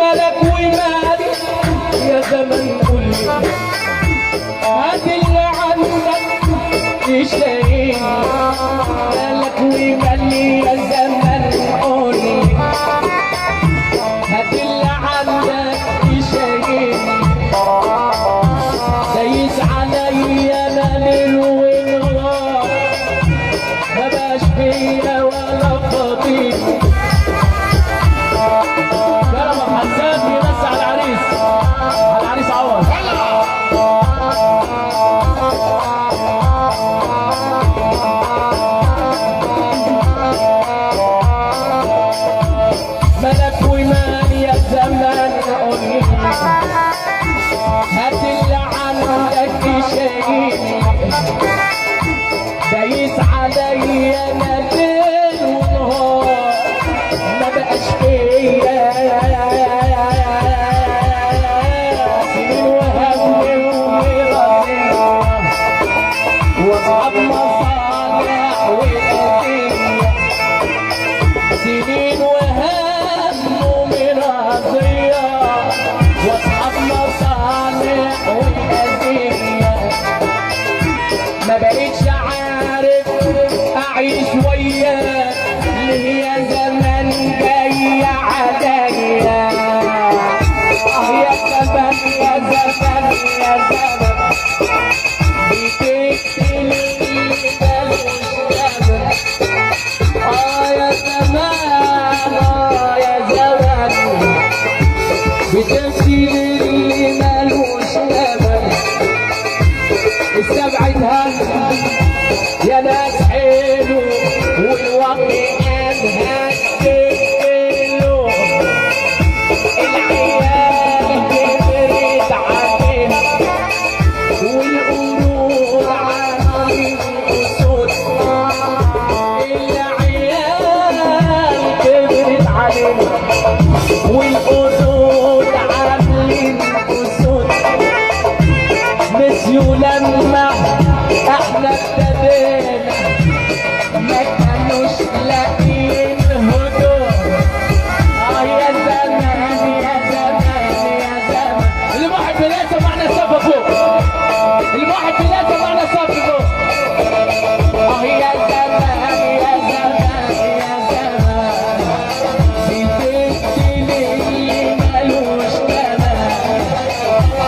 ملك ومال يا زمن قولي هات اللي عندك تشتري، ملك ومال يا زمن قولي هات اللي عندك تشتري، دايس عليا ليل ونهار مبقاش فيا ولا خطير. كرم حسان بيمسي على العريس، على العريس عوض. ملك ومال يا زمان قولي هات اللي عندك تشيل، دايس عليا انا ليل ونهار ما بقاش فيا سنين وهم ومرض واصحاب مصالح وقضية، سنين وهم ومرضية واصحاب مصالح وقضية، ما بقيتش عارف اعيش وياك ليه يا زمان جاي عليا. يا زمان يا زمان يا زمان بتقتلني مالوش ثمن. يا زمان يا زمان بتقتلني مالوش ثمن. استبعدها يا ناس حلو والوقت انهى تقتله، العيال كبرت علينا والقرود عاملين اسود، العيال كبرت علينا والقرود عاملين اسود. نسيوا لما احنا ابتدينا ما كانوش لاقيين هدوء. يا زمان يا زمان يا زمان اللي واحد بلاد معنا صف فوق، اللي واحد بلاد معنا صف فوق. يا زمان يا زمان يا زمان بتقتلي اللي مالوش ثمن.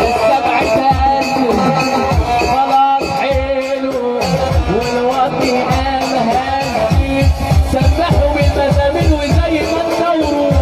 استبعدها خلاص حلو والوطي انهى سبحوا بالمزامير وزي ما تدوروا.